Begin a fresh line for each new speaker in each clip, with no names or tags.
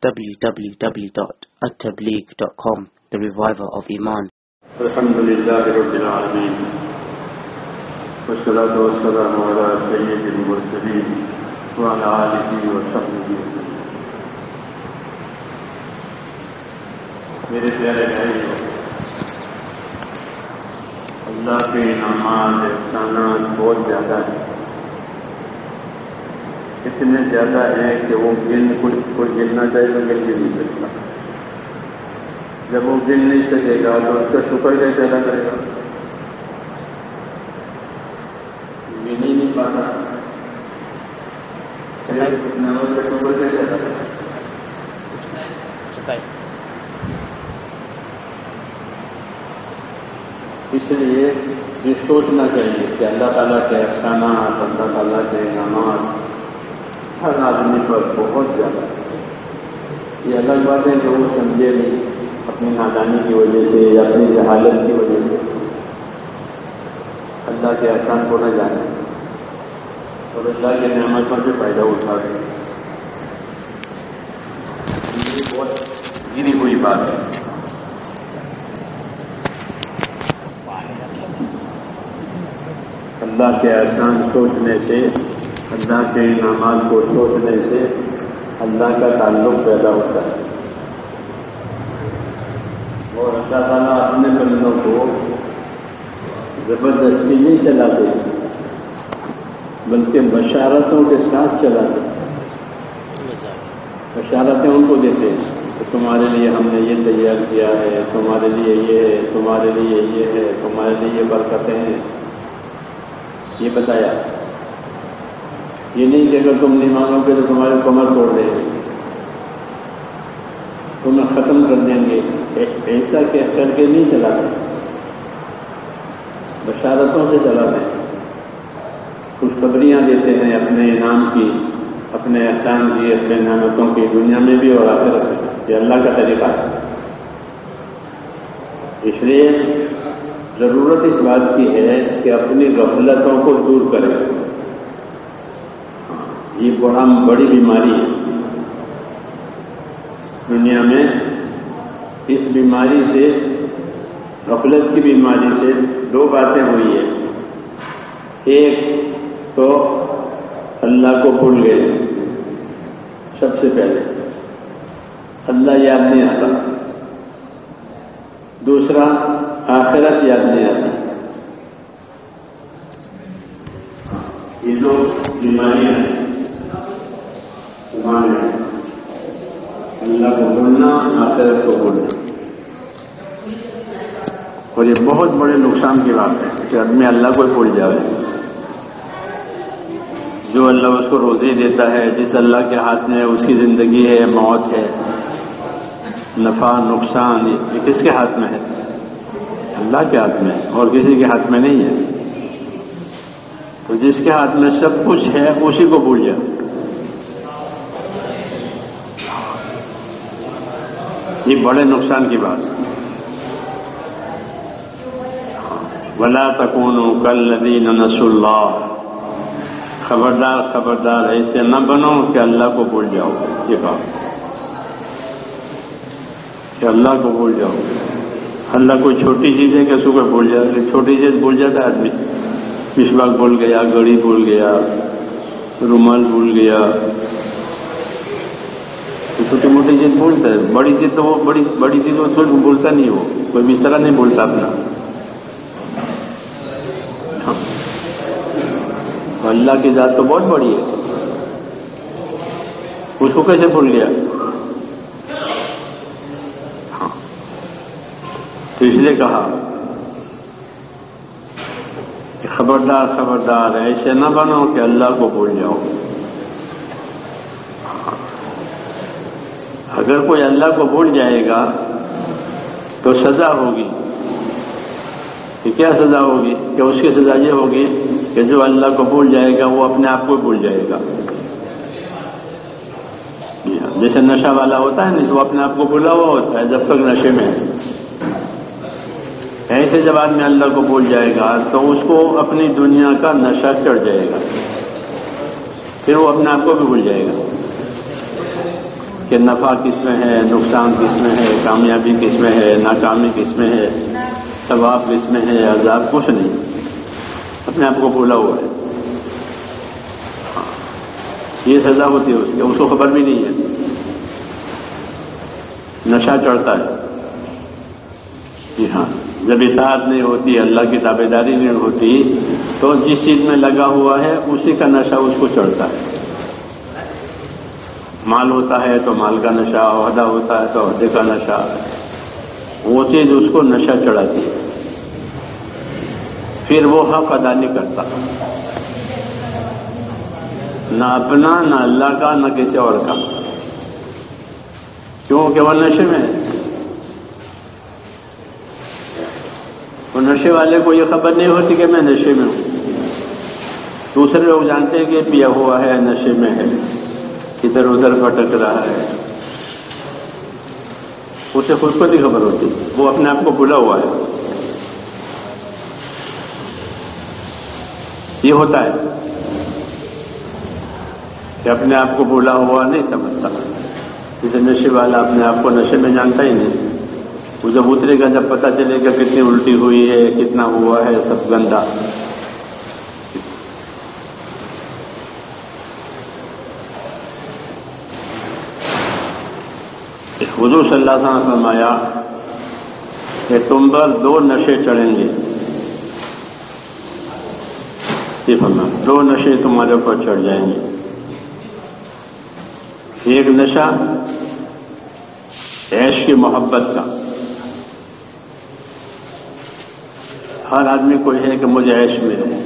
www.attableek.com, the reviver of Iman.
Alhamdulillah Rabbil Alameen. Wassalatu wassalamu ala sayyidil mursaleen wa ala alihi wa sahbihi. میرے پیارے بھائیو، اللہ کے انعامات احسانات بہت زیادہ ہیں، اتنے زیادہ ہیں کہ وہ کوئی گننا چاہے تو گن بھی نہیں سکتا۔ جب وہ گن نہیں سکے گا تو اس کا شکر کیسے ادا کرے گا؟ گن ہی نہیں پاتا، نعمت کا شکر کیسے ادا کرے گا؟ اس لیے یہ سوچنا چاہیے کہ اللہ تعالیٰ کے احسانات، اللہ تعالیٰ کے انعامات ہر آدمی پر بہت زیادہ ہے۔ یہ الگ بات ہے کہ وہ سمجھے نہیں اپنی نادانی کی وجہ سے یا اپنی جہالت کی وجہ سے اللہ کے احسان کو نہ جانے اور اللہ کے نعمتوں سے فائدہ اٹھا رہے۔ یہ بہت گری ہوئی بات ہے۔ اللہ کے احسان سوچنے سے، اللہ کے انعامات کو سوچنے سے اللہ کا تعلق پیدا ہوتا ہے، اور اللہ تعالیٰ اپنے بندوں کو زبردستی نہیں چلاتے بلکہ بشارتوں کے ساتھ چلاتے، بشارتیں ان کو دیتے ہیں کہ تمہارے لیے ہم نے یہ تیار کیا ہے، تمہارے لیے یہ ہے، تمہارے لیے یہ ہے، تمہارے لیے یہ برکتیں ہیں۔ یہ بتایا، یہ نہیں کہ اگر تم نہیں مانو گے تو تمہارے کمر توڑ دیں گے، تمہیں ختم کر دیں گے، ایسا کر کے نہیں چلاتے، بشارتوں سے چلاتے ہیں، خوشخبریاں دیتے ہیں اپنے انعام کی، اپنے احسان کی، اپنے نعمتوں کی، دنیا میں بھی اور آخرت میں۔ یہ اللہ کا طریقہ ہے۔ اس لیے ضرورت اس بات کی ہے کہ اپنی غفلتوں کو دور کریں۔ یہ بڑی بیماری ہے دنیا میں۔ اس بیماری سے، غفلت کی بیماری سے، دو باتیں ہوئی ہیں۔ ایک تو اللہ کو بھول گئے، سب سے پہلے اللہ یاد نہیں آتا۔ دوسرا آخرت یاد نہیں آتی۔ یہ دو بیماریاں ہیں، اللہ کو بھولنا، آخرت کو بھولنا۔ اور یہ بہت بڑے نقصان کی بات ہے کہ آدمی اللہ کو بھول جائے۔ جو اللہ اس کو روزی دیتا ہے، جس اللہ کے ہاتھ میں اس کی زندگی ہے، موت ہے، نفع نقصان، یہ کس کے ہاتھ میں ہے؟ اللہ کے ہاتھ میں، اور کسی کے ہاتھ میں نہیں ہے۔ تو جس کے ہاتھ میں سب کچھ ہے اسی کو بھول جائے۔ یہ بڑے نقصان کی بات۔ وَلَا تَكُونُوا كَالَّذِينَ نَسُوا اللَّهَ، خبردار خبردار ایسے نہ بنو کہ اللہ کو بھول جاؤ۔ یہ بات کہ اللہ کو بھول جاؤ۔ اللہ کوئی چھوٹی چیز ہے کہ اس کو بھول جائے؟ چھوٹی چیز بھول جاتا ہے آدمی، مسواک بھول گیا، گھڑی بھول گیا، رومال بھول گیا، چھوٹی موٹی چیز بھولتا ہے۔ بڑی چیز تو وہ بڑی چیز وہ بھولتا نہیں، وہ کوئی بسترا نہیں بھولتا اپنا۔ اللہ کی ذات تو بہت بڑی ہے، اس کو کیسے بھول گیا؟ تو اس لیے کہا کہ خبردار خبردار ایسے نہ بنو کہ اللہ کو بھول جاؤ۔ اگر کوئی اللہ کو بھول جائے گا تو سزا ہوگی۔ کہ کیا سزا ہوگی؟ کہ اس کی سزا یہ ہوگی کہ جو اللہ کو بھول جائے گا وہ اپنے آپ کو بھول جائے گا۔ جیسے نشہ والا ہوتا ہے نا، وہ اپنے آپ کو بھولا ہوا ہوتا ہے جب تک نشے میں ہے۔ ایسے جب آدمی اللہ کو بھول جائے گا تو اس کو اپنی دنیا کا نشہ چڑھ جائے گا، پھر وہ اپنے آپ کو بھی بھول جائے گا۔ کہ نفع کس میں ہے، نقصان کس میں ہے، کامیابی کس میں ہے، ناکامی کس میں ہے، ثواب کس میں ہے، عذاب، کچھ نہیں، اپنے آپ کو بھولا ہوا ہے. یہ سزا ہوتی ہے اس کو خبر بھی نہیں ہے. نشہ چڑھتا ہے. جی ہاں، جب اطاعت نہیں ہوتی، اللہ کی تابعداری نہیں ہوتی، تو جس چیز میں لگا ہوا ہے اسی کا نشہ اس کو چڑھتا ہے. مال ہوتا ہے تو مال کا نشہ، عہدہ ہوتا ہے تو عہدے کا نشہ، وہ چیز اس کو نشہ چڑھاتی ہے. پھر وہ حق ادا نہیں کرتا، نہ اپنا، نہ اللہ کا، نہ کسی اور کا، کیونکہ وہ نشے میں ہے. وہ نشے والے کو یہ خبر نہیں ہوتی کہ میں نشے میں ہوں. دوسرے لوگ جانتے ہیں کہ پیا ہوا ہے، نشے میں ہے، ادھر ادھر بھٹک رہا ہے، اسے خود کو نہیں خبر ہوتی، وہ اپنے آپ کو بھولا ہوا ہے. یہ ہوتا ہے کہ اپنے آپ کو بھولا ہوا نہیں سمجھتا. جیسے نشے والا اپنے آپ کو نشے میں جانتا ہی نہیں. وہ جب اترے گا، جب پتہ چلے گا کتنی الٹی ہوئی ہے، کتنا ہوا ہے، سب گندا. حضور صلی اللہ علیہ وسلم نے فرمایا کہ تم پر 2 نشے چڑھیں گے. یہ فرمایا 2 نشے تمہارے اوپر چڑھ جائیں گے. ایک نشہ عیش کی محبت کا. ہر آدمی کو ہے کہ مجھے عیش ملے.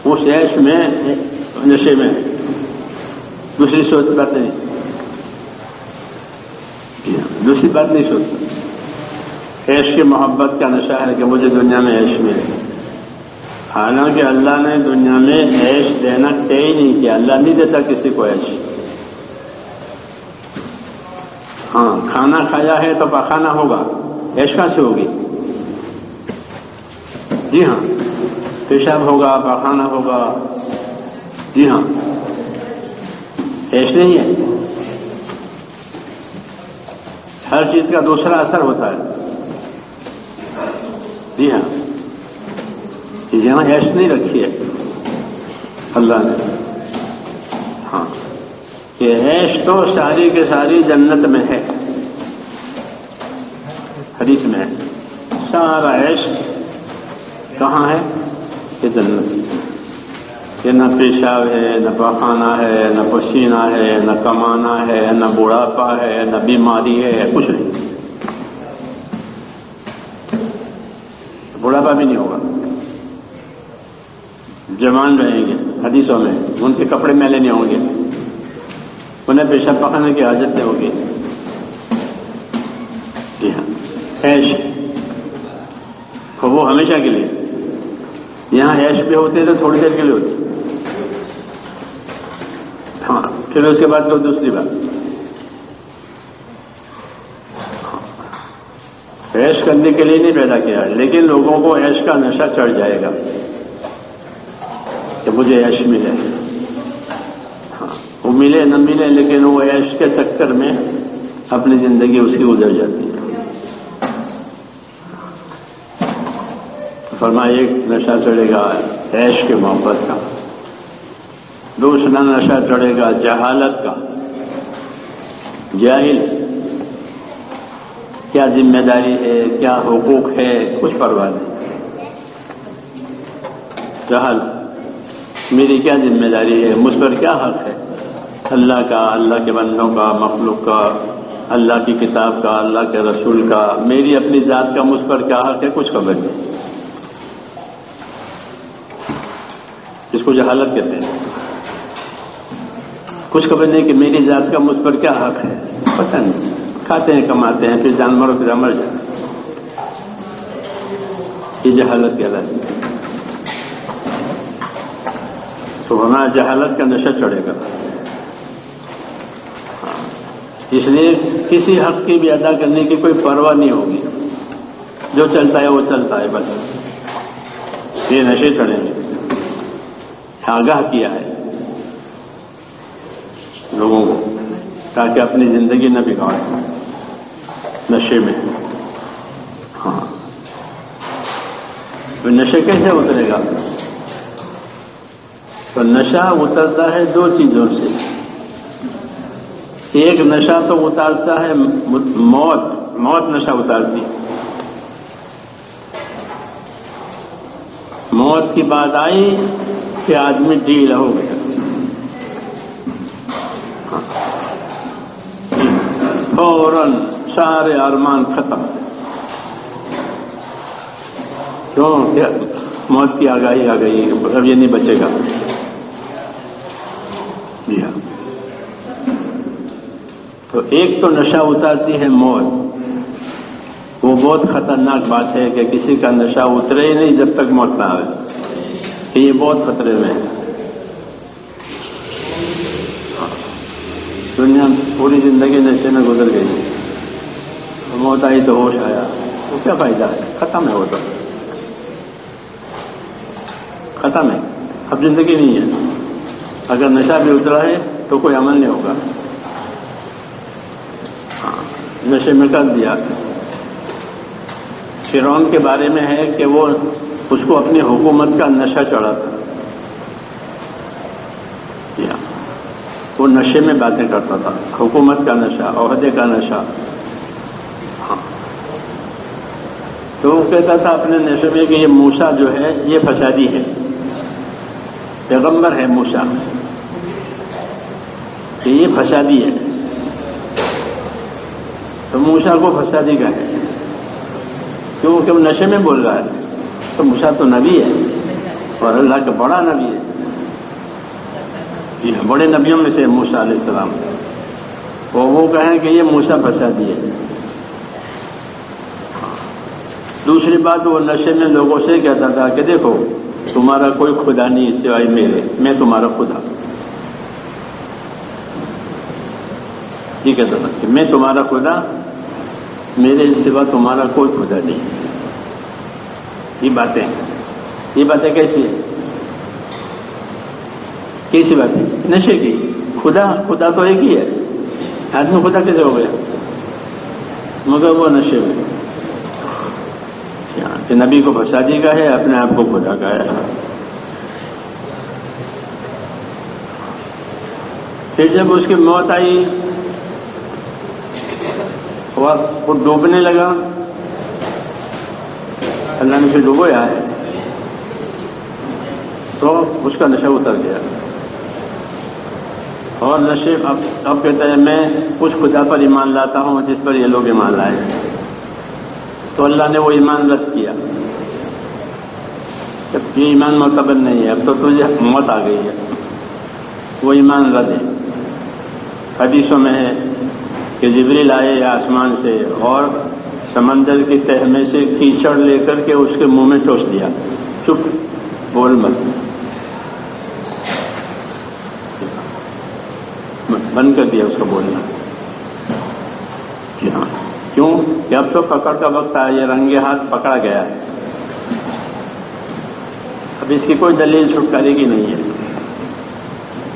اس عیش میں، نشے میں دوسری سوچ بات نہیں، دوسری بات نہیں سوچتا. عیش کی محبت کا نشہ ہے کہ مجھے دنیا میں عیش ملے. حالانکہ اللہ نے دنیا میں عیش دینا طے ہی نہیں کیا. اللہ نہیں دیتا کسی کو عیش. ہاں، کھانا کھایا ہے تو پخانا ہوگا، عیش کہاں سے ہوگی؟ جی ہاں، پیشاب ہوگا، پخانا ہوگا. جی ہاں، عیش نہیں ہے. ہر چیز کا دوسرا اثر ہوتا ہے. جی ہاں، یہاں عیش نہیں رکھی ہے اللہ نے. ہاں، کہ عیش تو ساری کے ساری جنت میں ہے. حدیث میں ہے سارا عیش کہاں ہے؟ کہ جنت. کہ نہ پیشاب ہے، نہ پخانا ہے، نہ پسینہ ہے، نہ کمانا ہے، نہ بڑھاپا ہے، نہ بیماری ہے، کچھ نہیں. بڑھاپا بھی نہیں ہوگا. جوان رہیں گے. حدیثوں میں ان کے کپڑے میلے نہیں ہوں گے، انہیں پیشاب پخانے کی حاجت نہیں ہوگی. جی ہاں، عیش وہ ہمیشہ کے لیے. یہاں عیش بھی ہوتے تو تھوڑی دیر کے لیے ہوتی. ہاں، پھر اس کے بعد تو دوسری بات، عیش کرنے کے لیے نہیں پیدا کیا ہے، لیکن لوگوں کو عیش کا نشہ چڑھ جائے گا کہ مجھے عیش ملے. ہاں، وہ ملے نہ ملے، لیکن وہ عیش کے چکر میں اپنی زندگی اس کی گزر جاتی ہے. فرمایا ایک نشہ چڑھے گا عیش کے محبت کا. دوسرا نشہ چڑھے گا جہالت کا. جاہل، کیا ذمہ داری ہے، کیا حقوق ہے، کچھ پرواہ نہیں. جہل، میری کیا ذمہ داری ہے، مجھ پر کیا حق ہے، اللہ کا، اللہ کے بندوں کا، مخلوق کا، اللہ کی کتاب کا، اللہ کے رسول کا، میری اپنی ذات کا مجھ پر کیا حق ہے، کچھ خبر نہیں. اس کو جہالت کہتے ہیں. کچھ خبر نہیں کہ میری ذات کا مجھ پر کیا حق ہے، پتہ نہیں. کھاتے ہیں، کماتے ہیں، پھر جانوروں کی طرح مر جاتے ہیں. یہ جہالت کہلاتی ہے. تو ہمارا جہالت کا نشہ چڑھے گا. اس لیے کسی حق کی بھی ادا کرنے کی کوئی پرواہ نہیں ہوگی. جو چلتا ہے وہ چلتا ہے، بس. یہ نشے چڑھیں گے. آگاہ کیا ہے لوگوں کو تاکہ اپنی زندگی نہ بگاڑے نشے میں. ہاں تو نشے کیسے اترے گا؟ تو نشہ اترتا ہے دو چیزوں سے. ایک نشہ تو اتارتا ہے موت نشہ اتارتی. موت کی بات آئی کہ آدمی ڈھیلا ہو گیا. فوراً سارے ارمان ختم. کیوں؟ کیا موت کی آگاہی آ گئی، اب یہ نہیں بچے گا. جی ہاں. تو ایک تو نشہ اتارتی ہے موت. وہ بہت خطرناک بات ہے کہ کسی کا نشہ اترے ہی نہیں جب تک موت نہ آئے. کہ یہ بہت خطرے میں ہے. دنیا پوری زندگی نشے میں گزر گئی، موت آئی تو ہوش آیا، تو کیا فائدہ ہے؟ ختم ہے وہ تو، ختم ہے. اب زندگی نہیں ہے. اگر نشہ بھی اترا ہے تو کوئی عمل نہیں ہوگا. نشے میں کر دیا. فرعون کے بارے میں ہے کہ وہ اس کو اپنی حکومت کا نشہ چڑھا تھا. وہ نشے میں باتیں کرتا تھا، حکومت کا نشہ، عہدے کا نشہ. ہاں. تو وہ کہتا تھا اپنے نشے میں کہ یہ موسیٰ جو ہے یہ فسادی ہے، پیغمبر ہے موسیٰ، کہ یہ فسادی ہے. تو موسیٰ کو فسادی کا ہے کیونکہ وہ نشے میں بول رہا ہے. تو موسیٰ تو نبی ہے اور اللہ کا بڑا نبی ہے. یہ بڑے نبیوں میں سے موسیٰ علیہ السلام. وہ کہیں کہ یہ موسیٰ فسادی ہے. دوسری بات، وہ نشے میں لوگوں سے کہتا تھا کہ دیکھو تمہارا کوئی خدا نہیں سوائے میرے، میں تمہارا خدا. یہ کہتا تھا کہ میں تمہارا خدا، میرے سوا تمہارا کوئی خدا نہیں. یہ باتیں کیسی ہیں؟ کیسی بات ہے؟ نشے کی. خدا تو ایک ہی ہے. آدمی خدا کیسے ہو گیا؟ مگر وہ نشے میں کہ نبی کو فسادی کا ہے، اپنے آپ کو خدا کا ہے. پھر جب اس کی موت آئی وہ ڈوبنے لگا، اللہ نے اسے ڈوبویا ہے، تو اس کا نشہ اتر گیا. اور نشے اب کہتا ہے میں اس خدا پر ایمان لاتا ہوں جس پر یہ لوگ ایمان لائے. تو اللہ نے وہ ایمان رد کیا. جب یہ ایمان معتبر نہیں ہے، اب تو تجھے موت آ گئی ہے، وہ ایمان رد ہے. حدیثوں میں ہے کہ جبریل آئے آسمان سے اور سمندر کی تہ میں سے کیچڑ لے کر کے اس کے منہ میں ٹوس دیا. چپ، بول مت، بند کر دیا اس کو بولنا. جی ہاں. کیوں کہ اب تو پکڑ کا وقت آیا، یہ رنگے ہاتھ پکڑا گیا ہے. اب اس کی کوئی دلیل چھٹکارے کی نہیں ہے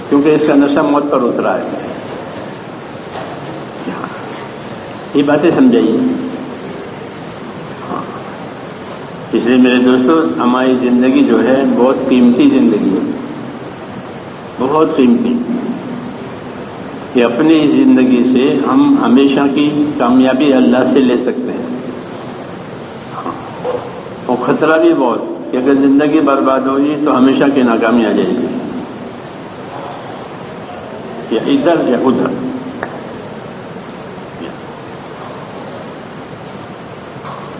کیونکہ اس کا نشہ موت پر اترا ہے. یہ باتیں سمجھائیے. اس لیے میرے دوستو، ہماری زندگی جو ہے بہت قیمتی زندگی ہے، بہت قیمتی. کہ اپنی زندگی سے ہم ہمیشہ کی کامیابی اللہ سے لے سکتے ہیں. اور خطرہ بھی بہت کہ اگر زندگی برباد ہوگی تو ہمیشہ کی ناکامی آ جائے گی، یا ادھر یا ادھر.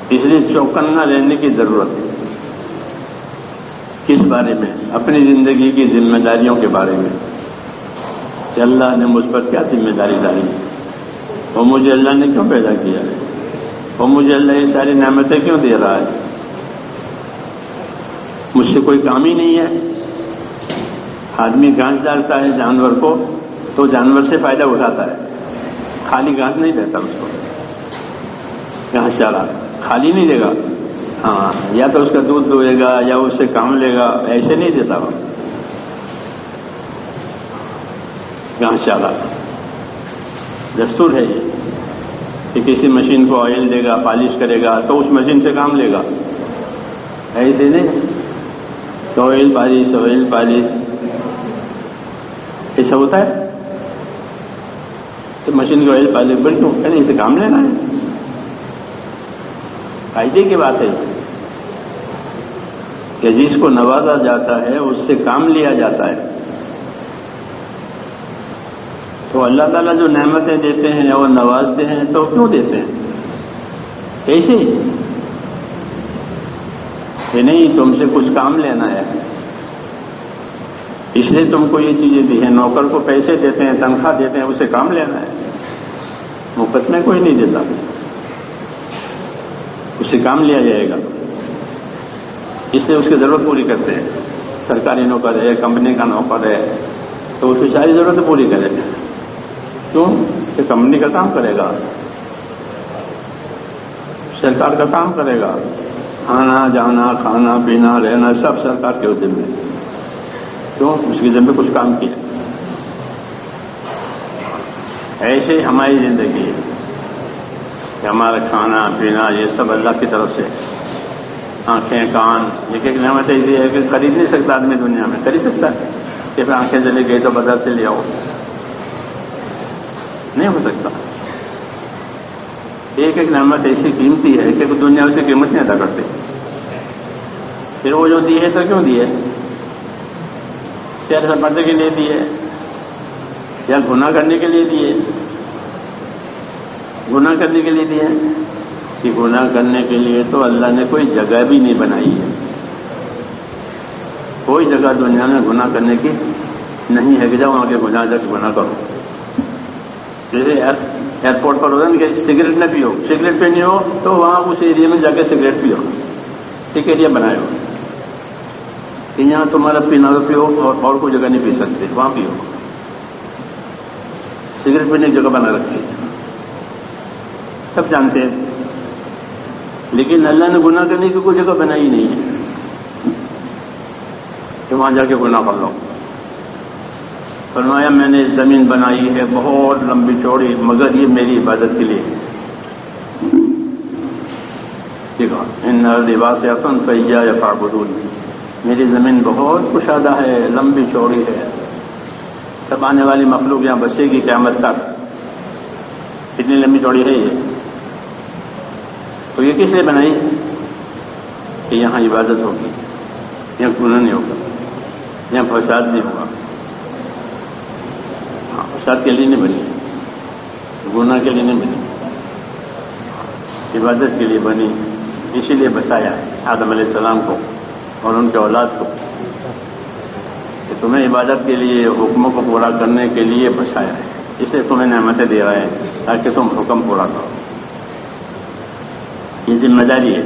اس لیے چوکنا رہنے کی ضرورت ہے. کس بارے میں؟ اپنی زندگی کی ذمہ داریوں کے بارے میں کہ اللہ نے مجھ پر کیا ذمہ داری ڈالی، اور مجھے اللہ نے کیوں پیدا کیا ہے، اور مجھے اللہ یہ ساری نعمتیں کیوں دے رہا ہے. مجھ سے کوئی کام ہی نہیں ہے. آدمی گھاس ڈالتا ہے جانور کو تو جانور سے فائدہ اٹھاتا ہے، خالی گھاس نہیں دیتا اس کو. گھاس چارا خالی نہیں دے گا. ہاں، یا تو اس کا دودھ دوئے گا یا اس سے کام لے گا، ایسے نہیں دیتا وہ. کہاں چلا دستور ہے یہ کہ کسی مشین کو آئل دے گا، پالش کرے گا تو اس مشین سے کام لے گا، ایسے نہیں تو آئل پالش ایسا ہوتا ہے تو مشین کو آئل پالش بڑی کیوں کہنے اسے کام لینا ہے، فائدے کی بات ہے کہ جس کو نوازا جاتا ہے اس سے کام لیا جاتا ہے۔ تو اللہ تعالیٰ جو نعمتیں دیتے ہیں اور نوازتے ہیں تو کیوں دیتے ہیں؟ ایسے ہی کہ نہیں تم سے کچھ کام لینا ہے اس لیے تم کو یہ چیزیں دی ہیں۔ نوکر کو پیسے دیتے ہیں، تنخواہ دیتے ہیں، اسے کام لینا ہے، مفت میں کوئی نہیں دیتا، اسے کام لیا جائے گا، اس لیے اس کی ضرورت پوری کرتے ہیں۔ سرکاری نوکر ہے، کمپنی کا نوکر ہے تو اس کی ساری ضرورتیں پوری کرے گا، کیوں کہ کمپنی کا کام کرے گا، سرکار کا کام کرے گا، آنا جانا کھانا پینا رہنا سب سرکار کے ذمہ میں، کیوں اس کی ذمہ کچھ کام کیا۔ ایسے ہی ہماری زندگی ہے کہ ہمارا کھانا پینا یہ سب اللہ کی طرف سے، آنکھیں کان ایک ایک نعمت ایسی ہے کہ خرید نہیں سکتا آدمی دنیا میں، خرید سکتا ہے کہ پھر آنکھیں چلی گئی تو بازار سے لے آؤ، نہیں ہو سکتا۔ ایک ایک نعمت ایسی قیمتی ہے کہ دنیا اس کی قیمت نہیں ادا کرتی، پھر وہ جو دی ہے تو کیوں دی ہے؟ سیر سپاٹے کے لیے دی ہے یا گناہ کرنے کے لیے دی ہے؟ گناہ کرنے کے لیے دی ہے کہ گناہ کرنے کے لیے تو اللہ نے کوئی جگہ بھی نہیں بنائی ہے، کوئی جگہ دنیا میں گناہ کرنے کی نہیں ہے کہ جاؤ وہاں کے گناہ جا کے گناہ کرو۔ جیسے ایئرپورٹ پر ہوتا ہے کہ سگریٹ نہ پیو، سگریٹ پینی ہو تو وہاں اس ایریا میں جا کے سگریٹ پیو، ایک ایریا بنائے ہو کہ یہاں تمہارا پینا ہو پیو اور کوئی جگہ نہیں پی سکتے، وہاں پیو، سگریٹ پینے کی جگہ بنا رکھی ہے، سب جانتے ہیں، لیکن اللہ نے گناہ کرنے کی کوئی جگہ بنائی نہیں ہے کہ وہاں جا کے گناہ کر لو۔ فرمایا میں نے زمین بنائی ہے بہت لمبی چوڑی مگر یہ میری عبادت کے لیے، ٹھیک ہے، ان واسعۃ فإیایا فاعبدون، میری زمین بہت کشادہ ہے، لمبی چوڑی ہے، سب آنے والی مخلوق یہاں بسے گی قیامت تک، اتنی لمبی چوڑی ہے یہ، تو یہ کس لیے بنائی کہ یہاں عبادت ہوگی، یہاں گناہ نہیں ہوگا، یہاں فساد نہیں ہوگا، فساد کے لیے نہیں بنی، گناہ کے لیے نہیں بنی، عبادت کے لیے بنی، اسی لیے بسایا آدم علیہ السلام کو اور ان کے اولاد کو کہ تمہیں عبادت کے لیے حکموں کو پورا کرنے کے لیے بسایا ہے، اس لیے تمہیں نعمتیں دے رہے ہیں تاکہ تم حکم پورا کرو۔ یہ ذمہ داری ہے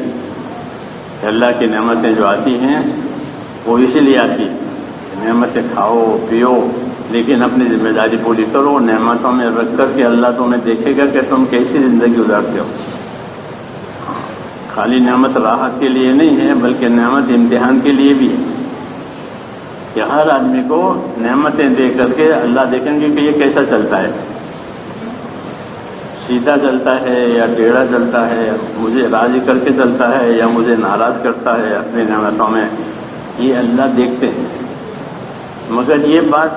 کہ اللہ کی نعمتیں جو آتی ہیں وہ اسی لیے آتی ہے، نعمتیں کھاؤ پیو لیکن اپنی ذمہ داری پوری کرو، نعمتوں میں رکھ کر کے اللہ تمہیں دیکھے گا کہ تم کیسی زندگی گزارتے ہو۔ خالی نعمت راحت کے لیے نہیں ہے بلکہ نعمت امتحان کے لیے بھی ہے کہ ہر آدمی کو نعمتیں دے کر کے اللہ دیکھیں گے کہ یہ کیسا چلتا ہے، سیدھا چلتا ہے یا ٹیڑھا چلتا ہے، مجھے راضی کر کے چلتا ہے یا مجھے ناراض کرتا ہے اپنی نعمتوں میں، یہ اللہ دیکھتے ہیں۔ مگر یہ بات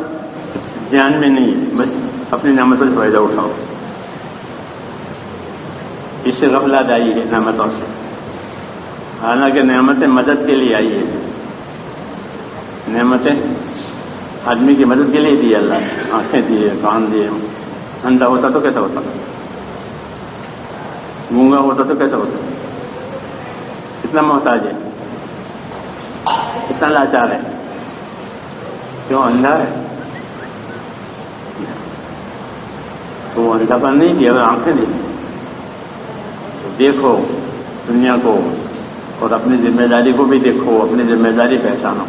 دھیان میں نہیں ہے، بس اپنی نعمتوں سے فائدہ اٹھاؤ، اس سے غفلت آئی ہے نعمتوں سے، حالانکہ نعمتیں مدد کے لیے آئی ہے، نعمتیں آدمی کی مدد کے لیے دی اللہ نے، آنکھیں دیے، کان دیے، اندھا ہوتا تو کیسا ہوتا، گونگا ہوتا تو کیسا ہوتا، کتنا محتاج ہے، کتنا لاچار ہے، کیوں اندھا ہے، تو وہ اندھا پر نہیں دیا، آنکھیں دی، دیکھو دنیا کو اور اپنی ذمہ داری کو بھی دیکھو، اپنی ذمہ داری پہچانو،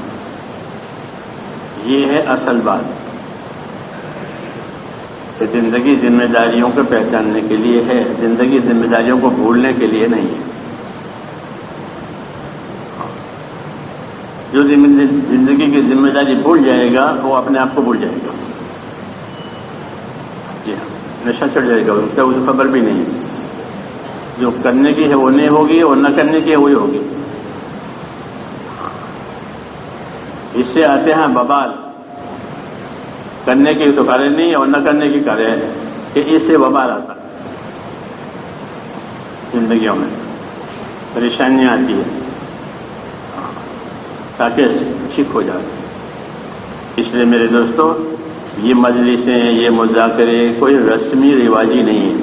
یہ ہے اصل بات کہ زندگی ذمہ داریوں کو پہچاننے کے لیے ہے، زندگی ذمہ داریوں کو بھولنے کے لیے نہیں ہے۔ جو زندگی کی ذمہ داری بھول جائے گا وہ اپنے آپ کو بھول جائے گا، جی ہاں، نشہ چڑھ جائے گا اس کو خبر بھی نہیں. جو کرنے کی ہے وہ نہیں ہوگی اور نہ کرنے کی ہے وہی ہوگی. اس سے آتے ہیں ببال. کرنے کی تو کرے نہیں اور نہ کرنے کی کرے, کہ اس سے ببال آتا ہے زندگیوں میں, پریشانیاں آتی ہیں تاکہ ٹھیک ہو جائے. اس لیے میرے دوستو, یہ مجلسیں, یہ مذاکرے کوئی رسمی رواجی نہیں ہے.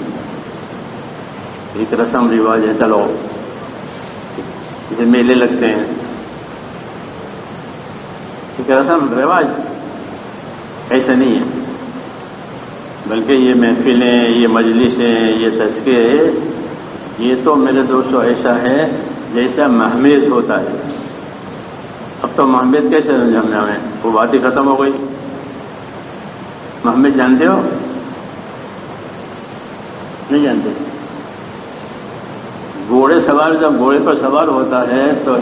ایک رسم رواج ہے, چلو جیسے میلے لگتے ہیں, ایک رسم رواج ایسا نہیں ہے. بلکہ یہ محفلیں, یہ مجلسیں, یہ تذکرے, یہ تو میرے دوستو ایسا ہے جیسا محمیز ہوتا ہے. اب تو محمیز کیسے سمجھنا ہے, وہ بات ہی ختم ہو گئی. محمیز جانتے ہو؟ نہیں جانتے. گھوڑے سوار جب گھوڑے پر سوار ہوتا ہے تو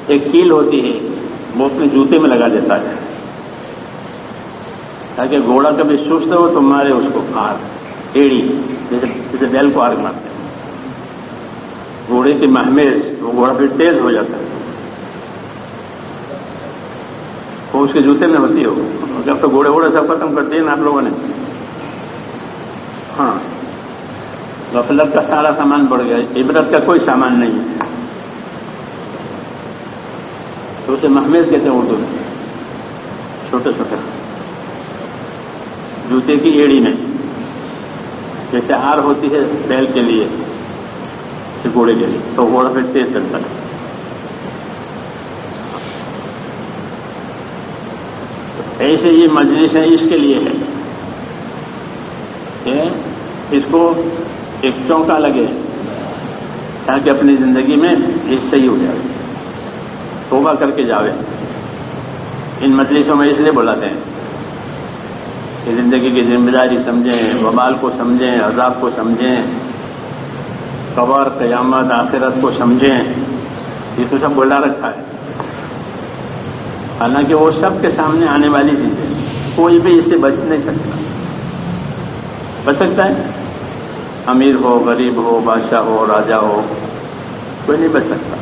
ایک کیل ہوتی ہے, وہ اپنے جوتے میں لگا دیتا ہے تاکہ گھوڑا کبھی سست ہو تو مارے اس کو آگ, ایڑی, جیسے بیل کو آگ مارتے ہیں. گھوڑے کی محمیز, وہ گھوڑا پھر تیز ہو جاتا ہے. وہ اس کے جوتے میں ہوتی ہو. جب تو گھوڑے سب ختم کر دیے نا آپ لوگوں نے. ہاں, غفلت کا سارا سامان بڑھ گیا, عبرت کا کوئی سامان نہیں ہے. تو اسے محمیز کہتے ہیں اردو میں. چھوٹے چھوٹے جوتے کی ایڑی میں, جیسے آر ہوتی ہے بیل کے لیے, گھوڑے کے لیے, تو گھوڑا پھر تیز چلتا ہے. ایسے یہ مجلس ہے اس کے لیے ہے کہ اس کو ایک چونکا لگے تاکہ اپنی زندگی میں یہ صحیح ہو جائے, توبہ کر کے جاوے. ان مجلسوں میں اس لیے بلاتے ہیں کہ زندگی کی ذمہ داری سمجھیں, وبال کو سمجھیں, عذاب کو سمجھیں, قبر, قیامت, آخرت کو سمجھیں. یہ تو سب بلا رکھا ہے. حالانکہ وہ سب کے سامنے آنے والی چیزیں, کوئی بھی اس سے بچ نہیں سکتا. بچ سکتا ہے؟ امیر ہو, غریب ہو, بادشاہ ہو, راجا ہو, کوئی نہیں بچ سکتا.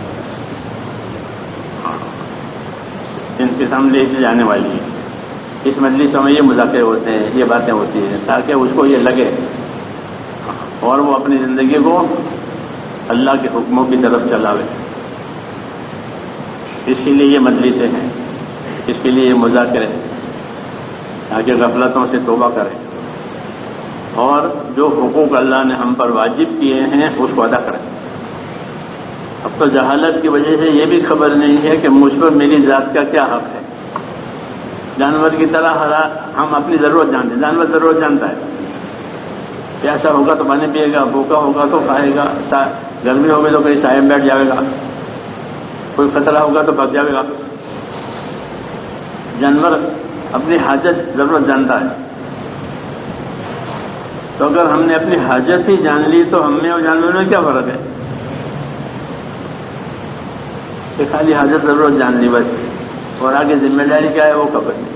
ان کے سامنے یہ چیز آنے والی ہے. اس مجلسوں میں یہ مذاکرے ہوتے ہیں, یہ باتیں ہوتی ہیں تاکہ اس کو یہ لگے اور وہ اپنی زندگی کو اللہ کے حکموں کی طرف چلاوے. اس کے لیے یہ مجلسیں ہیں, اس کے لیے یہ مذاکرے ہیں تاکہ غفلتوں سے توبہ کریں اور جو حقوق اللہ نے ہم پر واجب کیے ہیں اس کو ادا کریں. اب تو جہالت کی وجہ سے یہ بھی خبر نہیں ہے کہ مجھ پر میری ذات کا کیا حق ہے. جانور کی طرح ہم اپنی ضرورت جانتے ہیں. جانور ضرورت جانتا ہے, پیاسا ہوگا تو پانی پیے گا, بھوکا ہوگا تو کھائے گا, گرمی ہوگی تو کہیں سائے میں بیٹھ جائے گا, کوئی خطرہ ہوگا تو بھگ جائے گا. جانور اپنی حاجت ضرورت جانتا ہے. تو اگر ہم نے اپنی حاجت ہی جان لی تو ہم میں اور جانوروں میں کیا فرق ہے؟ کہ خالی حاجت ضرورت جان لی بس, اور آگے ذمہ داری کیا ہے وہ خبر نہیں.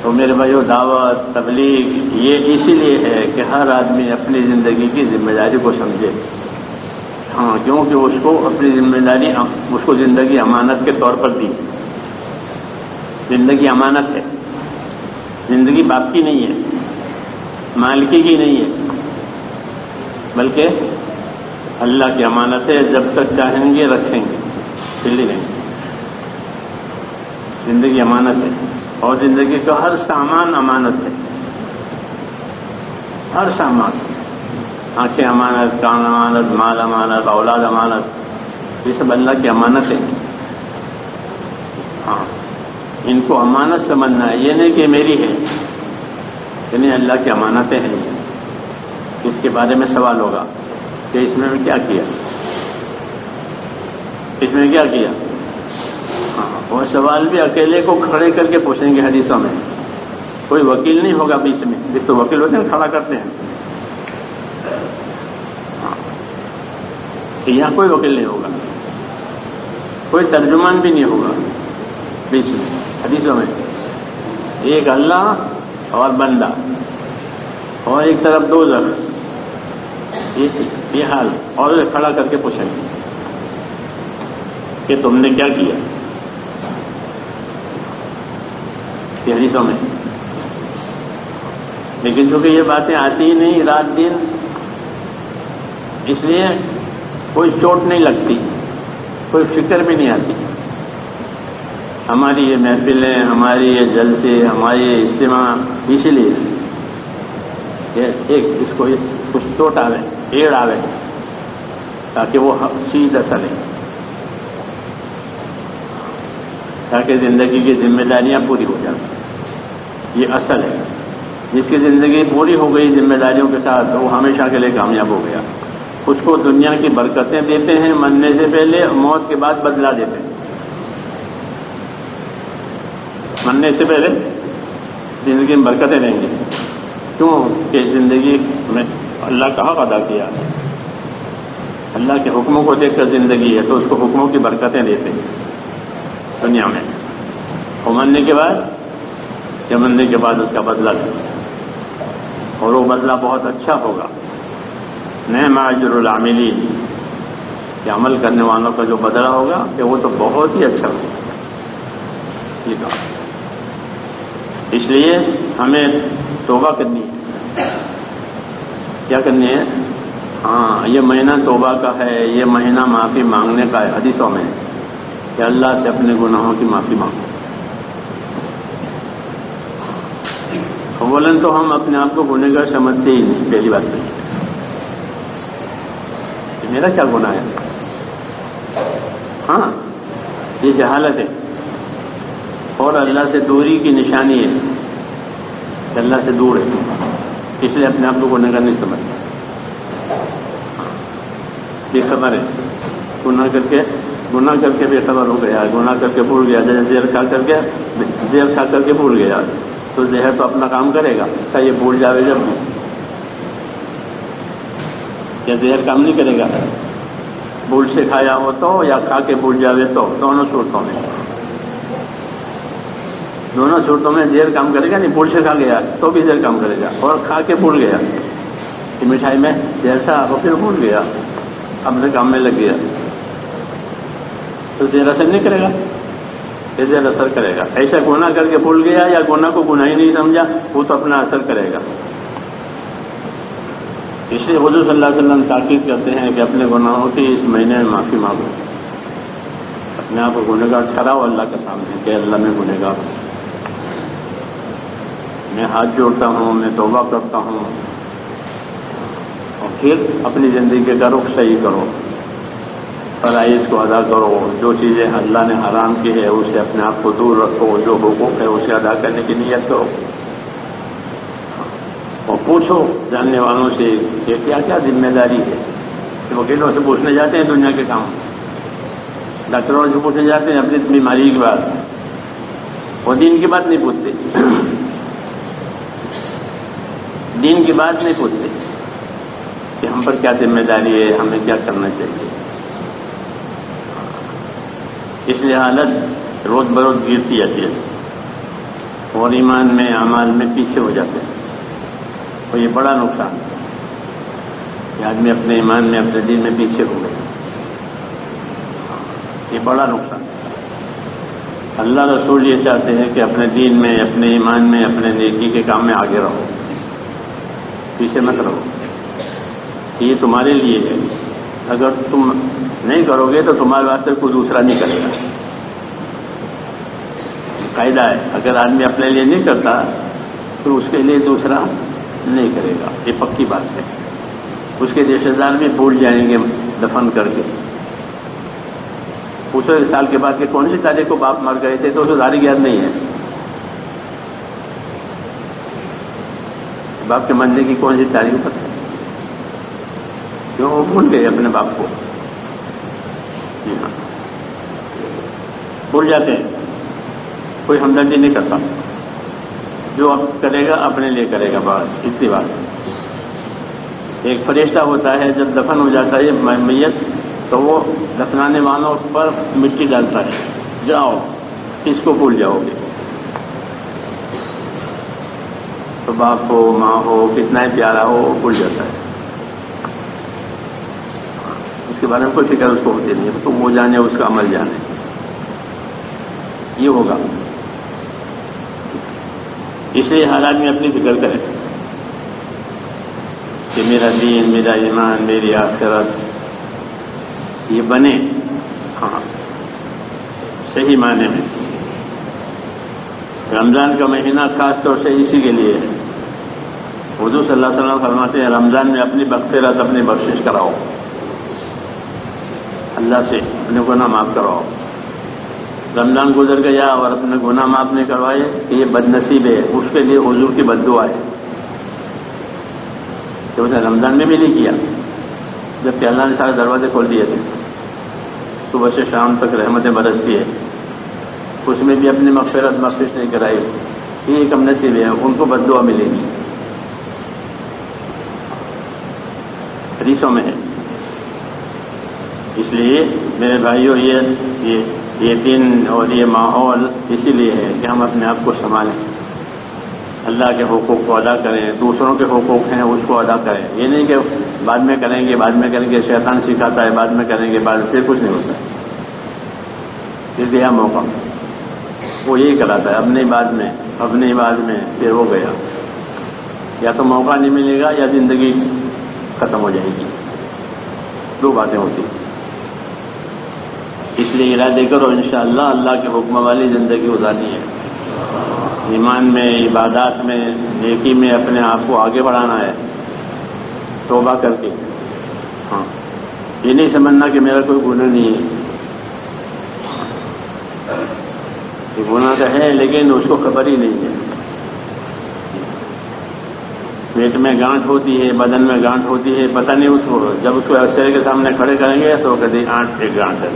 تو میرے بھائیو, دعوت, تبلیغ یہ اسی لیے ہے کہ ہر آدمی اپنی زندگی کی ذمہ داری کو سمجھے. ہاں, کیونکہ اس کو اپنی ذمہ داری, اس کو زندگی امانت کے طور پر دی. زندگی امانت ہے. زندگی باپ کی نہیں ہے, مالکی کی نہیں ہے, بلکہ اللہ کی امانت ہے. جب تک چاہیں گے رکھیں گے, چلی نہیں. زندگی امانت ہے اور زندگی کا ہر سامان امانت ہے. ہر سامان, آنکھیں امانت, کان امانت, مال امانت, اولاد امانت, یہ سب اللہ کی امانت ہے. ہاں, ان کو امانت سمجھنا ہے. یہ نہیں کہ میری ہے, یعنی اللہ کی امانتیں ہیں. اس کے بارے میں سوال ہوگا کہ اس میں کیا کیا, اس میں کیا کیا. ہاں, وہ سوال بھی اکیلے کو کھڑے کر کے پوچھیں گے حدیثوں میں. کوئی وکیل نہیں ہوگا بیچ میں. ایک تو وکیل ہوتے ہیں کھڑا کرتے ہیں, یہاں کوئی وکیل نہیں ہوگا, کوئی ترجمان بھی نہیں ہوگا بیچ میں. حدیثوں میں ایک اللہ اور بندہ، اور ایک طرف دوزخ، یہ حال، اور کھڑا کر کے پوچھیں گے کہ تم نے کیا کیا یہ حدیثوں میں. لیکن چونکہ یہ باتیں آتی ہی نہیں رات دن، اس لیے کوئی چوٹ نہیں لگتی، کوئی فکر بھی نہیں آتی. ہماری یہ محفلیں، ہماری یہ جلسے، ہماری یہ اجتماع اسی لیے ایک اس کو کچھ چوٹ آوے، ایڑ آوے، تاکہ وہ سیدھا چلے، تاکہ زندگی کی ذمہ داریاں پوری ہو جائیں. یہ اصل ہے. جس کی زندگی پوری ہو گئی ذمہ داریوں کے ساتھ، وہ ہمیشہ کے لیے کامیاب ہو گیا. اس کو دنیا کی برکتیں دیتے ہیں مرنے سے پہلے، موت کے بعد بدلا دیتے ہیں. مرنے سے پہلے زندگی میں برکتیں دیں گے. کیوں کہ زندگی میں اللہ کا حق ادا کیا، اللہ کے حکموں کو دیکھ کر زندگی ہے، تو اس کو حکموں کی برکتیں دیتے ہیں دنیا میں. اور مرنے کے بعد، یا مرنے کے بعد اس کا بدلہ دیں، اور وہ بدلہ بہت اچھا ہوگا. نعم اجر العاملین، کہ عمل کرنے والوں کا جو بدلہ ہوگا کہ وہ تو بہت ہی اچھا ہوگا. ٹھیک ہے، اس لیے ہمیں توبہ کرنی ہے. کیا کرنی ہے؟ ہاں، یہ مہینہ توبہ کا ہے، یہ مہینہ معافی مانگنے کا ہے. حدیثوں میں کہ اللہ سے اپنے گناہوں کی معافی مانگو. اولاً تو ہم اپنے آپ کو گنہگار سمجھتے ہی نہیں. پہلی بات تو میرا کیا گناہ ہے؟ ہاں، یہ جہالت ہے، اور اللہ سے دوری کی نشانی ہے کہ اللہ سے دور ہے. اس لیے اپنے آپ کو گنہگار نہیں سمجھتا. بے خبر ہے، گناہ کر کے بے خبر ہو گیا، گناہ کر کے بھول گیا. جیسے زہر کھا کر کے بھول گیا، تو زہر تو اپنا کام کرے گا. اچھا، یہ بھول جاوے جب بھی، کیا زہر کام نہیں کرے گا؟ بھول سے کھایا ہو تو، یا کھا کے بھول جاوے تو، دونوں صورتوں میں زہر کام کرے گا. نہیں، بھول سے کھا گیا تو بھی زہر کام کرے گا، اور کھا کے بھول گیا کہ مٹھائی میں زہر تھا، وہ پھر بھول گیا، اپنے کام میں لگ گیا، تو زہر اثر نہیں کرے گا. یہ زہر اثر کرے گا. ایسا گناہ کر کے بھول گیا، یا گناہ کو گناہ ہی نہیں سمجھا، وہ تو اپنا اثر کرے گا. اس لیے حضور صلی اللہ علیہ وسلم تاکید کرتے ہیں کہ اپنے گناہوں کی اس مہینے میں معافی مانگو. اپنے آپ کو گنہگار ٹھہراؤ اللہ کے سامنے کہ اللہ میں گنہگار ہوں، میں ہاتھ جوڑتا ہوں، میں توبہ کرتا ہوں. اور پھر اپنی زندگی کا رخ صحیح کرو، فرائض کو ادا کرو. جو چیزیں اللہ نے حرام کی ہے اسے اپنے آپ کو دور رکھو، جو حقوق ہے اسے ادا کرنے کی نیت کرو. اور پوچھو جاننے والوں سے کہ کیا کیا ذمہ داری ہے. وکیلوں سے پوچھنے جاتے ہیں دنیا کے کام، ڈاکٹروں سے پوچھنے جاتے ہیں اپنی بیماری کی بات، اور دین کی بات نہیں پوچھتے. دین کی بات نہیں پوچھتے کہ ہم پر کیا ذمہ داری ہے، ہمیں کیا کرنا چاہیے. اس لیے حالت روز بروز گرتی جاتی ہے، اور ایمان میں، اعمال میں پیچھے ہو جاتے ہیں. اور یہ بڑا نقصان ہے کہ آدمی اپنے ایمان میں، اپنے دین میں پیچھے ہو گئے. یہ بڑا نقصان ہے. اللہ رسول یہ چاہتے ہیں کہ اپنے دین میں، اپنے ایمان میں، اپنے نیکی کے کام میں آگے رہو، پیچھے مت رہو. یہ تمہارے لیے ہے. اگر تم نہیں کرو گے تو تمہارے واسطے کوئی دوسرا نہیں کرے گا. قاعدہ ہے، اگر آدمی اپنے لیے نہیں کرتا تو اس کے لیے دوسرا نہیں کرے گا. یہ پکی بات ہے. اس کے رشتے دار بھی بھول جائیں گے دفن کر کے. پوچھو ایک سال کے بعد کہ کون سی تاریخ کو باپ مر گئے تھے، تو اسے تاریخ یاد نہیں ہے. باپ کے مرنے کی کون سی تاریخ پتہ ہے؟ کیوں وہ بھول گئے اپنے باپ کو. بھول جاتے ہیں، کوئی ہمدردی نہیں کرتا. جو اب کرے گا اپنے لیے کرے گا، بس اتنی بات. ایک فرشتہ ہوتا ہے جب دفن ہو جاتا ہے میت، تو وہ دفنانے والوں پر مٹی ڈالتا ہے، جاؤ اس کو بھول جاؤ گے. تو باپ ہو ماں ہو کتنا ہی پیارا ہو بھول جاتا ہے، اس کے بارے میں کوئی فکر اس کو ہوتی نہیں ہے، تو وہ جانے اس کا عمل جانے، یہ ہوگا۔ اس لیے ہر آدمی اپنی فکر کرے کہ میرا دین، میرا ایمان، میری آخرت یہ بنے، ہاں صحیح معنی میں۔ رمضان کا مہینہ خاص طور سے اسی کے لیے ہے۔ حضور صلی اللہ علیہ وسلم فرماتے ہیں رمضان میں اپنی مغفرت، اپنی بخشش کراؤ، اللہ سے اپنے گناہ معاف کراؤ۔ رمضان گزر گیا اور اپنے گناہ معاف نہیں کروائے کہ یہ بد نصیب ہے، اس کے لیے حضور کی بد دعا ہے کہ اس نے رمضان میں بھی نہیں کیا، جبکہ اللہ نے سارے دروازے کھول دیے تھے، صبح سے شام تک رحمتیں برستی ہے، اس میں بھی اپنی مغفرت بخشش نہیں کرائی، یہ کم نصیب ہے، ان کو بد دعا ملے گی، حدیثوں میں ہے۔ اس لیے میرے بھائیوں یہ دن اور یہ ماحول اسی لیے ہے کہ ہم اپنے آپ کو سنبھالیں، اللہ کے حقوق کو ادا کریں، دوسروں کے حقوق ہیں اس کو ادا کریں، یہ نہیں کہ بعد میں کریں گے، شیطان سکھاتا ہے بعد میں کریں گے، بعد میں پھر کچھ نہیں ہوتا، یہ دیا موقع وہ یہی کراتا ہے، اپنی بعد میں پھر ہو گیا، یا تو موقع نہیں ملے گا یا زندگی ختم ہو جائے گی، دو باتیں ہوتی ہیں۔ اس لیے ارادے کرو انشاءاللہ اللہ کے حکم والی زندگی گزارنی ہے، ایمان میں، عبادات میں، نیکی میں اپنے آپ کو آگے بڑھانا ہے، توبہ کر کے، ہاں یہ نہیں سمجھنا کہ میرا کوئی گناہ نہیں ہے، یہ گناہ کا ہے لیکن اس کو خبر ہی نہیں ہے، پیٹ میں گانٹھ ہوتی ہے، بدن میں گانٹھ ہوتی ہے، پتہ نہیں اس کو، جب اس کو افسر کے سامنے کھڑے کریں گے تو کہتے ایک گانٹھ ہے،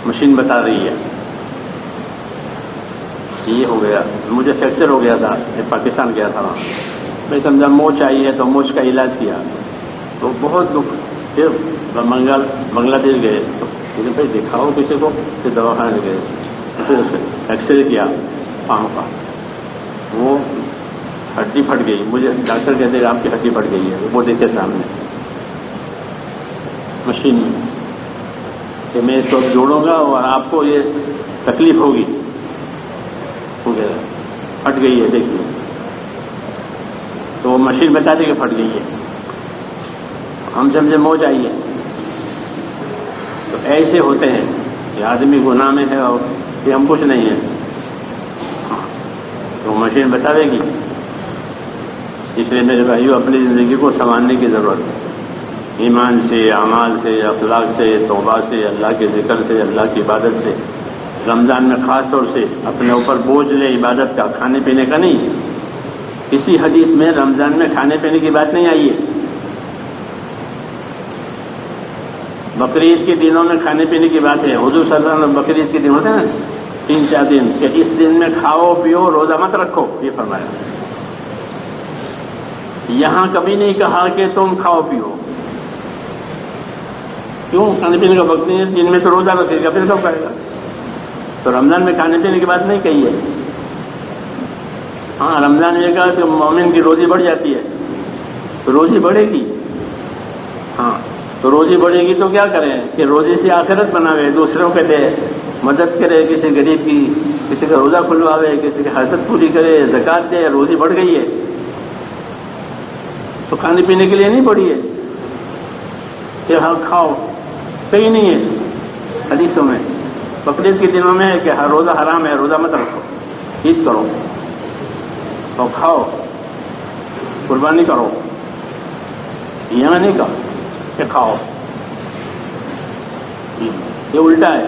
مشین بتا رہی ہے، یہ ہو گیا، مجھے فریکچر ہو گیا تھا، میں پاکستان گیا تھا، میں سمجھا موچ آئی ہے تو موچ کا علاج کیا، تو بہت دکھ، پھر بنگلہ دیش گئے، تو بھائی دکھاؤ کسی کو، پھر دواخانے گئے، پھر ایکس رے کیا پاؤں کا، وہ ہڈی پھٹ گئی، مجھے ڈاکٹر کہتے ہیں آپ کی ہڈی پھٹ گئی ہے، وہ دیکھے سامنے مشین میں کہ میں اس کو جوڑوں گا اور آپ کو یہ تکلیف ہوگی، پھٹ گئی ہے دیکھیے، تو وہ مشین بتا دی کہ پھٹ گئی ہے، ہم سمجھے موج آئی ہے، تو ایسے ہوتے ہیں کہ آدمی گناہ میں ہے اور کہ ہم کچھ نہیں ہیں، تو مشین بتا دے گی۔ اس لیے میرے بھائیوں اپنی زندگی کو سنوارنے کی ضرورت ہے، ایمان سے، اعمال سے، اخلاق سے، توبہ سے، اللہ کے ذکر سے، اللہ کی عبادت سے۔ رمضان میں خاص طور سے اپنے اوپر بوجھ لے عبادت کا، کھانے پینے کا نہیں۔ کسی حدیث میں رمضان میں کھانے پینے کی بات نہیں آئی ہے، بقرعید کے دنوں میں کھانے پینے کی بات ہے۔ حضور صلی اللہ علیہ وسلم بقرعید کے دن ہوتے ہیں 3-4 دن کہ اس دن میں کھاؤ پیو، روزہ مت رکھو، یہ فرمایا۔ یہاں کبھی نہیں کہا کہ تم کھاؤ پیو، کیوں؟ کھانے پینے کا وقت نہیں ہے، دن میں تو روزہ رکھے گا، پھر کب کرے گا؟ تو رمضان میں کھانے پینے کی بات نہیں کہی ہے۔ ہاں رمضان یہ کہا کہ مومن کی روزی بڑھ جاتی ہے، تو روزی بڑھے گی، ہاں تو روزی بڑھے گی تو کیا کریں کہ روزی سے آخرت بناوے، دوسروں کے دے، مدد کرے، کسی غریب کی، کسی کا روزہ کھلواوے، کسی کی حاجت پوری کرے، زکات دے، روزی بڑھ گئی ہے تو کھانے پینے کے لیے نہیں بڑھی ہے کہ ہاں کھاؤ، کہیں نہیں ہے حدیثوں میں۔ بقرعید کے دنوں میں ہے کہ ہر روزہ حرام ہے، روزہ مت رکھو، عید کرو اور کھاؤ، قربانی کرو، یہاں نہیں کہا کہ کھاؤ، یہ الٹا ہے۔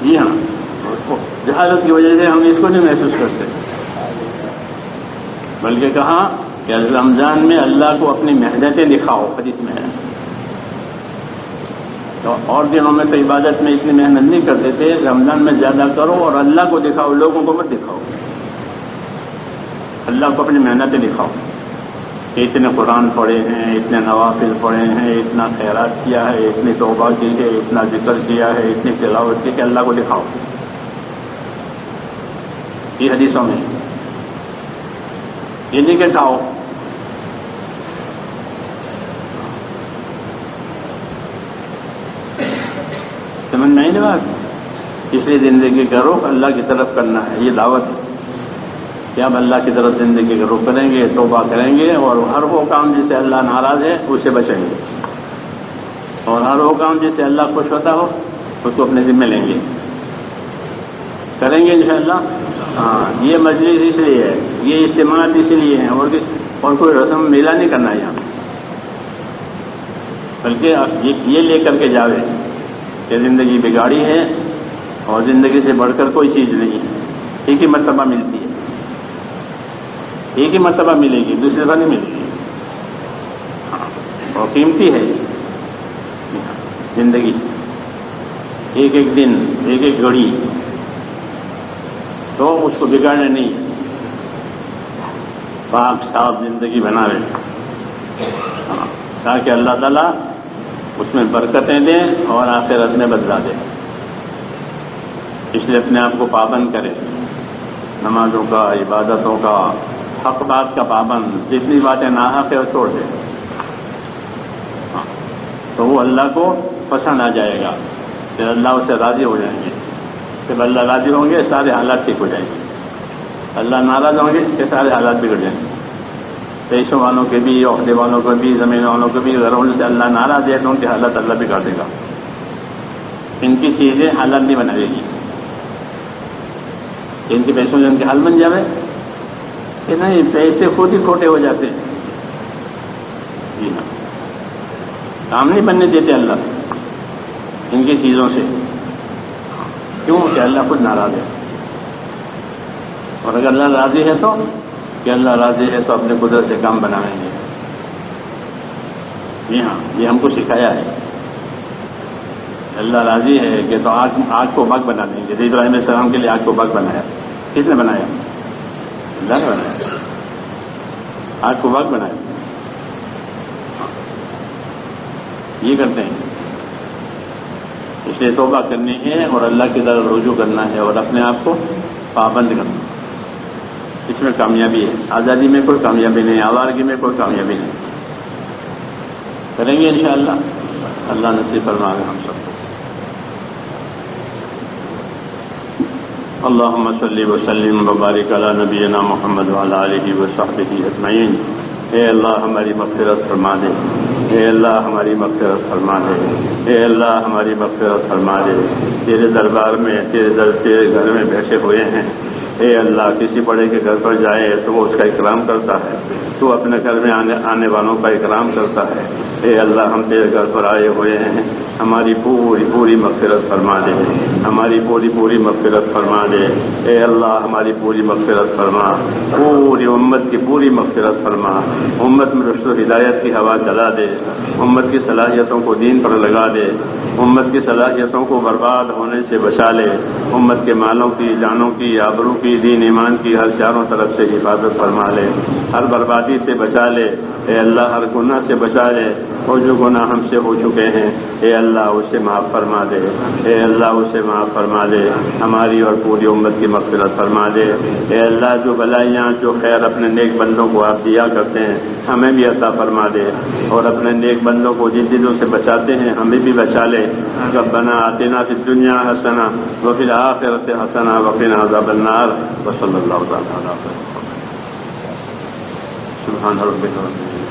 جی ہاں، جہالت کی وجہ سے ہم اس کو نہیں محسوس کرتے، بلکہ کہا کہ رمضان میں اللہ کو اپنی محنتیں دکھاؤ، حدیث میں ہے۔ تو اور دنوں میں تو عبادت میں اتنی محنت نہیں کرتے تھے، رمضان میں زیادہ کرو اور اللہ کو دکھاؤ، لوگوں کو مت دکھاؤ، اللہ کو اپنی محنتیں دکھاؤ کہ اتنے قرآن پڑھے ہیں، اتنے نوافل پڑھے ہیں، اتنا خیرات کیا ہے، اتنی توبہ کی ہے، اتنا ذکر کیا ہے، اتنی تلاوت کی، کہ اللہ کو دکھاؤ۔ یہ حدیثوں میں یہ نہیں کہ کھاؤ، سمجھ میں نہیں بات. اس لیے زندگی کا رخ اللہ کی طرف کرنا ہے. یہ دعوت ہے کہ ہم اللہ کی طرف زندگی کا رخ کریں گے، توبہ کریں گے، اور ہر وہ کام جس سے اللہ ناراض ہے اسے بچیں گے، اور ہر وہ کام جس سے اللہ خوش ہوتا ہو اس کو اپنے ذمہ لیں گے، کریں گے انشاءاللہ. ہاں، یہ مجلس اس لیے ہے، یہ اجتماعات اس لیے ہیں، اور کوئی رسم میلہ نہیں کرنا یہاں، بلکہ یہ لے کر کے جاوے کہ زندگی بگاڑی ہے اور زندگی سے بڑھ کر کوئی چیز نہیں ہے. ایک ہی مرتبہ ملتی ہے، ایک ہی مرتبہ ملے گی، دوسری دفعہ نہیں ملے گی. اور قیمتی ہے زندگی، ایک ایک دن، ایک ایک گھڑی، تو اس کو بگاڑنا نہیں، پاک صاف زندگی بناوے تاکہ اللہ تعالیٰ اس میں برکتیں دیں اور آخرت میں بدلا دیں. اس لیے اپنے آپ کو پابند کرے، نمازوں کا، عبادتوں کا، حق بات کا پابند. جتنی باتیں ناحق ہے وہ چھوڑ دے، تو وہ اللہ کو پسند آ جائے گا، پھر اللہ اس سے راضی ہو جائیں گے. جب اللہ راضی ہوں گے سارے حالات ٹھیک ہو جائیں گے. اللہ ناراض ہوں گے کہ سارے حالات بگڑ جائیں گے. پیسوں والوں کے بھی، عہدے والوں کے بھی، زمین والوں کے بھی، گھروں سے اللہ ناراض ہے تو ان کے حالات اللہ بگاڑ دے گا. ان کی چیزیں حالات نہیں بنائے گی. ان کے پیسوں سے ان کے حال بن جائے کہ نہیں، پیسے خود ہی کھوٹے ہو جاتے ہیں. جی ہاں، کام نہیں بننے دیتے اللہ ان کی چیزوں سے. کیوں؟ کہ اللہ خود ناراض ہے. اور اگر اللہ راضی ہے تو کہ اللہ راضی ہے تو اپنے قدرت سے کام بنائیں گے. جی ہاں، یہ ہم کو سکھایا ہے. اللہ راضی ہے کہ تو آگ کو باغ بنا دیں گے. ابراہیم علیہ السلام کے لیے آگ کو باغ بنایا. کس نے بنایا؟ اللہ نے بنایا. آگ کو باغ بنایا. یہ کرتے ہیں. اس لیے توبہ کرنی ہے اور اللہ کی طرف رجوع کرنا ہے اور اپنے آپ کو پابند کرنا. اس میں کامیابی ہے. آزادی میں کوئی کامیابی نہیں، آوارگی میں کوئی کامیابی نہیں. کریں گے انشاءاللہ. اللہ نصیب فرمائے ہم سب کو. اللهم صل وسلم وبارک علی نبینا محمد وعلی آلہ وصحبہ اجمعین. اے اللہ ہماری مغفرت فرما دے، اے اللہ ہماری مغفرت فرما دے، اے اللہ ہماری مغفرت فرما دے. تیرے دربار میں، تیرے گھر میں بیٹھے ہوئے ہیں. اے اللہ، کسی بڑے کے گھر پر جائے تو وہ اس کا اکرام کرتا ہے، تو اپنے گھر میں آنے والوں کا اکرام کرتا ہے. اے اللہ، ہم تیرے گھر پر آئے ہوئے ہیں، ہماری پوری مغفرت فرما دے، ہماری پوری مغفرت فرما دے. اے اللہ، ہماری پوری مغفرت فرما، پوری امت کی پوری مغفرت فرما. امت میں رشد و ہدایت کی ہوا چلا دے، امت کی صلاحیتوں کو دین پر لگا دے، امت کی صلاحیتوں کو برباد ہونے سے بچا لے. امت کے مالوں کی، جانوں کی، آبرو کی، دین ایمان کی ہر چاروں طرف سے حفاظت فرما لے. ہر بربادی سے بچا لے. اے اللہ، ہر گناہ سے بچا لے. اور جو گناہ ہم سے ہو چکے ہیں اے اللہ اسے معاف فرما دے. اے اللہ اسے معاف فرما دے. ہماری اور پوری امت کی مغفرت فرما دے. اے اللہ، جو بلائیاں، جو خیر اپنے نیک بندوں کو آپ دیا کرتے ہیں ہمیں بھی عطا فرما دے. اور اپنے نیک بندوں کو جن چیزوں سے بچاتے ہیں ہمیں بھی بچا لے. ربنا آتنا فی الدنیا حسنہ وفی الآخرۃ حسنہ وقنا عذاب النار. وصلی اللہ تعالی علی سبحان ربک رب العزۃ